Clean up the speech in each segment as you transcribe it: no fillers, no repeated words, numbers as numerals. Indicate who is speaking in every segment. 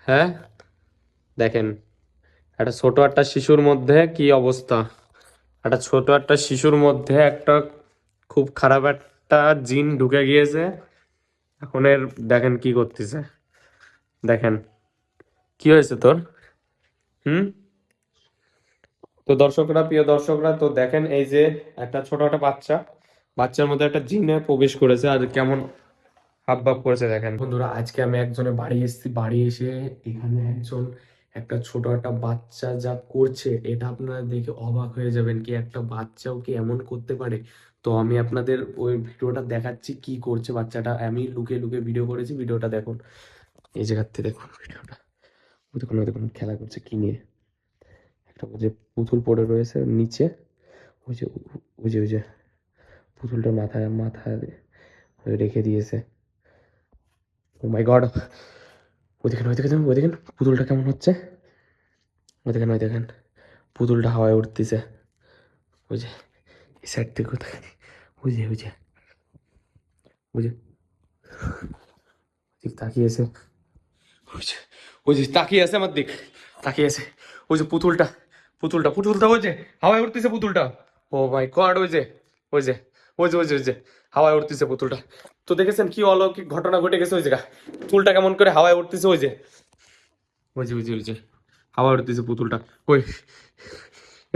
Speaker 1: হ্যাঁ দেখেন, একটা ছোট একটা শিশুর মধ্যে কি অবস্থা। একটা ছোট একটা শিশুর মধ্যে একটা খুব খারাপ একটা জিন ঢুকে গিয়েছে। এখন এর দেখেন কি করতেছে। দেখেন কি হয়েছে তোর। হুম। তো দর্শকরা, প্রিয় দর্শকরা, তো দেখেন এই যে একটা ছোট একটা বাচ্চা, বাচ্চার মধ্যে একটা জিনে প্রবেশ করেছে আর কেমন হাব ভাব করেছে দেখেন। বন্ধুরা, আজকে আমি একজনের বাড়ি এসেছি, বাড়ি এসে এখানে একজন একটা ছোট একটা বাচ্চা যা করছে এটা আপনারা দেখে অবাক হয়ে যাবেন, কি একটা বাচ্চাও কি এমন করতে পারে। তো আমি আপনাদের ওই ভিডিওটা দেখাচ্ছি কি করছে বাচ্চাটা। আমি লুকিয়ে লুকিয়ে ভিডিও করেছি, ভিডিওটা দেখুন। এই জায়গার থেকে দেখুন ভিডিওটা। ওই দেখুন, ওই দেখুন খেলা করছে কি নিয়ে। একটা ওই যে পুতুল পড়ে রয়েছে নিচে। ওই যে ওই যে পুতুলটা মাথায় মাথায় রেখে দিয়েছে। ও মাই গড। ওই দেখেন, ওই দেখেন, ওই দেখেন পুতুলটা কেমন হচ্ছে। ওই দেখেন, ওই দেখেন পুতুলটা হাওয়ায় উঠতেছে। ওই যে এই সাইড থেকে দেখেন। ওই যে ওই যে ওই যে ঠিক তাকিয়েছে। ওই যে ওই যে তাকিয়ে আছে আমার দিক, তাকিয়ে আছে। ওই যে পুতুলটা, পুতুলটা পুতুলটা ওই যে হাওয়ায় উঠতেছে পুতুলটা। ও মাই গড। ওই যে ওই যে ওই যে ওই যে ওই যে হাওয়ায় উঠতেছে পুতুলটা। তো দেখেছেন কি অলৌকিক ঘটনা ঘটে গেছে। ওই জায়গা পুতুলটা কেমন করে হাওয়ায় উঠতেছে। ওই যে ওই যে ওই যে ওই যে হাওয়ায় উঠতেছে পুতুলটা। ওই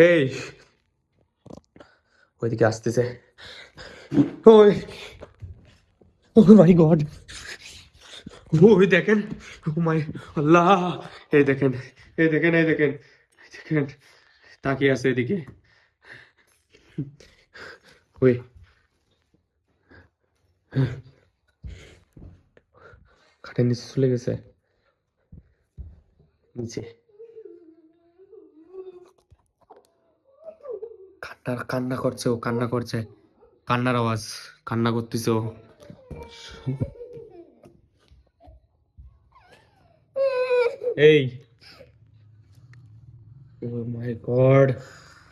Speaker 1: এই ওইদিকে আসতেছে। ওই ও মাই গড। ওই দেখেন, ও মাই আল্লাহ। এই দেখেন, এই দেখেন, এই দেখেন, এই দেখেন তাকিয়ে আছে এদিকে। ওই খাটের নিচে চলে গেছে নিচে। কান্না কান্না করছে, ও কান্না করছে, কান্নার আওয়াজ, কান্না করতেছে ও। এই ও মাই গড।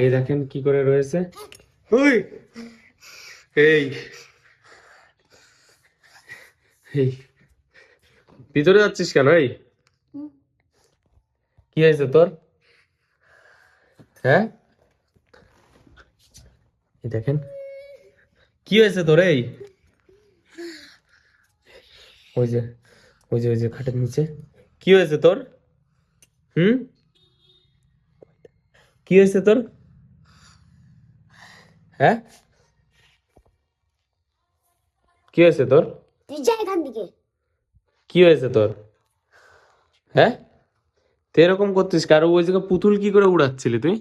Speaker 1: এই দেখেন কি করে রয়েছে। ওই এই এই ভিতরে যাচ্ছিস কেন? এই কি হয়েছে তোর? হ্যাঁ এই দেখেন কি হয়েছে তোর। এই ওই যে ওই যে ওই যে খাটের নিচে কি হয়েছে তোর? হুম। কি হয়েছে তোর? হ্যাঁ কি হয়েছে তোর?
Speaker 2: তুই যা এখান থেকে।
Speaker 1: কি হয়েছে তোর? হ্যাঁ তুই এরকম করছিস কারো ওই জায়গায় পুতুল কি করে উড়াচ্ছিলি তুই?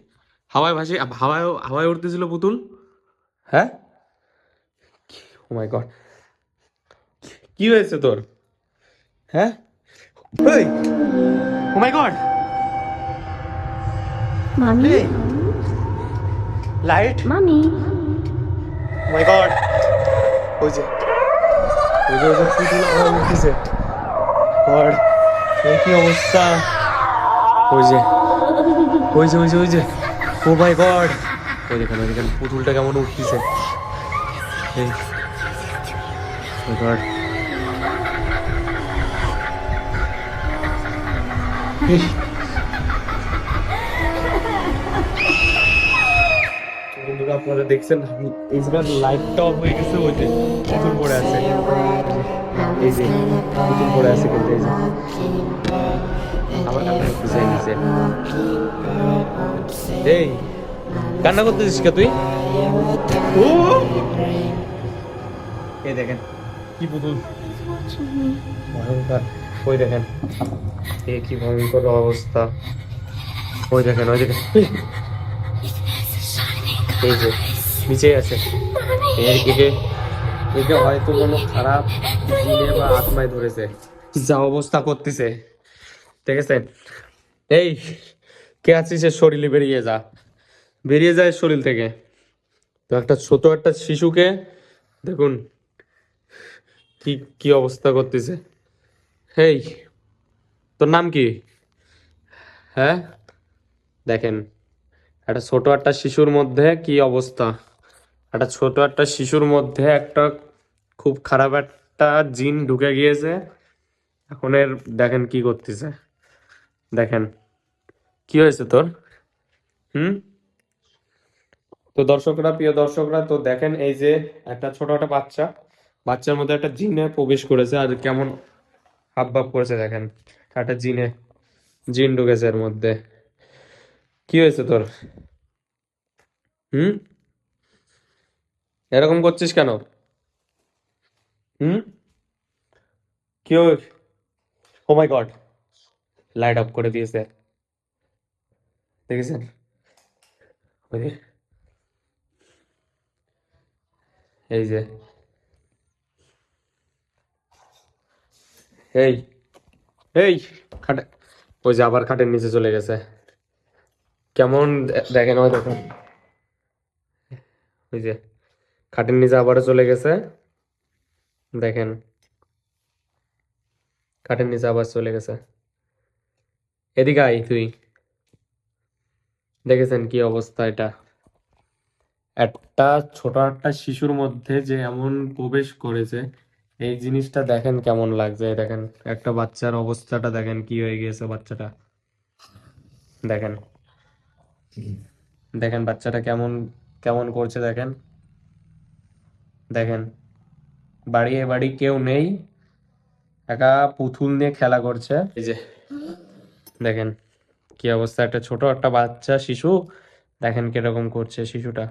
Speaker 1: হাওয়ায় ভাসে, হাওয়ায় হাওয়ায় উড়তেছিল পুতুল। হ্যাঁ ও মাই গড। কি হয়েছে তোর? হ্যাঁ ওই ও মাই গড।
Speaker 2: মামি,
Speaker 1: এই লাইট
Speaker 2: মামি,
Speaker 1: ও মাই গড। ওই যে ওই যে ওই যে পুতুল হাওয়ায় উঠতেছে। গড এই কি অবস্থা। ওই যে ওই যে ওই যে ওই যে ও মাই গড। ওই দেখেন, ওই দেখেন পুতুলটা কেমন উঠতেছে। এই ও গড। এই বন্ধুরা, আপনারা দেখছেন এই জায়গার লাইটটা অফ হয়ে গেছে। ওই যে পুতুল পড়ে আছে, এই যে পুতুল পড়ে আছে কিন্তু এই যে আবার কান্না করতেছে এই নিচে। এই কান্না করতেছিস কে তুই? ও এই দেখেন কি পুতুল ভয়ঙ্কর। ওই দেখেন এ কি ভয়ঙ্কর অবস্থা। ওই দেখেন, ওই দেখেন এই যে নিচে আছে। একে একে হয়তো কোনো খারাপ জিনে বা আত্মায় ধরেছে, যা অবস্থা করতেছে দেখেছেন। এই কে আছিস এর শরীরে বেরিয়ে যা, বেরিয়ে যায় শরীর থেকে। তো একটা ছোট একটা শিশুকে দেখুন কি কি অবস্থা করতেছে। এই তোর নাম কি? হ্যাঁ দেখেন একটা ছোট একটা শিশুর মধ্যে কি অবস্থা। একটা ছোট একটা শিশুর মধ্যে একটা খুব খারাপ একটা জিন ঢুকে গিয়েছে। এখন এর দেখেন কি করতেছে। দেখেন কি হয়েছে তোর। হুম। তো দর্শকরা, প্রিয় দর্শকরা, তো দেখেন এই যে একটা ছোট একটা বাচ্চা, বাচ্চার মধ্যে একটা জিনে প্রবেশ করেছে আর কেমন হাব ভাব করেছে দেখেন। একটা জিন ঢুকেছে এর মধ্যে। কি হয়েছে তোর? হুম। এরকম করছিস কেন? হুম। কি ও মাই গড, লাইট অফ করে দিয়েছে, দেখেছেন? ওই যে, এই যে, এই এই খাটে, ওই যে আবার খাটের নিচে চলে গেছে। কেমন দেখেন, ওই দেখেন, ওই যে খাটের নিচে আবারও চলে গেছে। দেখেন, খাটের নিচে আবার চলে গেছে। এদিকে আই তুই। দেখেছেন কি অবস্থা এটা? একটা ছোট একটা শিশুর মধ্যে যে এমন প্রবেশ করেছে, এই জিনিসটা দেখেন কেমন লাগছে। এই দেখেন একটা বাচ্চার অবস্থাটা দেখেন কি হয়ে গিয়েছে বাচ্চাটা। দেখেন, দেখেন বাচ্চাটা কেমন কেমন করছে দেখেন। দেখেন, বাড়ি কেউ নেই, একা পুতুল নিয়ে খেলা করছে। এই যে দেখেন কি অবস্থা, একটা ছোট একটা বাচ্চা শিশু, দেখেন কিরকম করছে শিশুটা।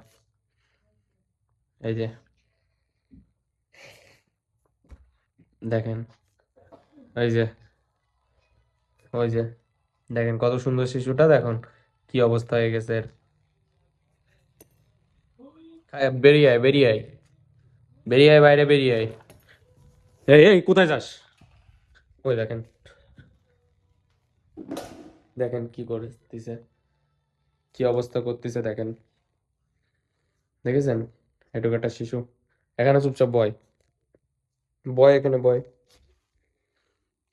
Speaker 1: এই যে দেখেন, ওই যে, ওই যে দেখেন কত সুন্দর শিশুটা, দেখুন কি অবস্থা হয়ে গেছে এর। বেরিয়ে আয়, বেরিয়ে আয়, বেরিয়ে আয়, বাইরে বেরিয়ে আয়। এই এই কোথায় যাস? ওই দেখেন, দেখেন কি করতেছে, কি অবস্থা করতেছে দেখেন। দেখেছেন? এটুকু একটা শিশু, এখানে চুপচাপ বয়, বয় এখানে বয়।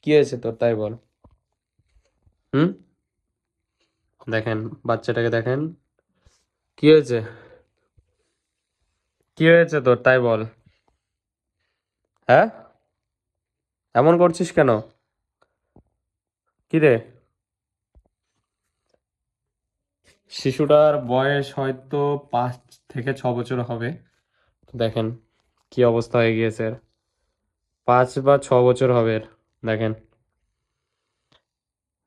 Speaker 1: কি হয়েছে তোর তাই বল। হুম। দেখেন বাচ্চাটাকে দেখেন, কি হয়েছে, কি হয়েছে তোর তাই বল। হ্যাঁ, এমন করছিস কেন? কি রে? শিশুটার বয়স হয়তো 5 থেকে 6 বছর হবে। দেখেন কি অবস্থা হয়ে গিয়েছে এর। 5 বা 6 বছর হবে এর। দেখেন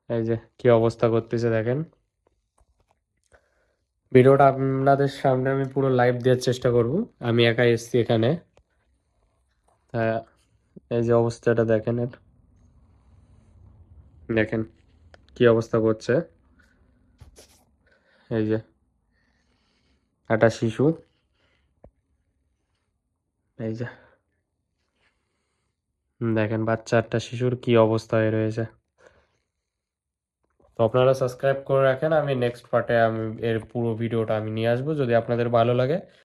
Speaker 1: এই যে কি অবস্থা করতেছে দেখেন। ভিডিওটা আপনাদের সামনে আমি পুরো লাইভ দেওয়ার চেষ্টা করব। আমি একাই এসেছি এখানে। হ্যাঁ, এই যে অবস্থাটা দেখেন এর। দেখেন কি অবস্থা করছে। এই যে একটা শিশু, এই যে দেখেন বাচ্চা একটা শিশুর কি অবস্থায় রয়েছে। তো আপনারা সাবস্ক্রাইব করে রাখেন, আমি নেক্সট পার্টে আমি এর পুরো ভিডিওটা আমি নিয়ে আসবো যদি আপনাদের ভালো লাগে।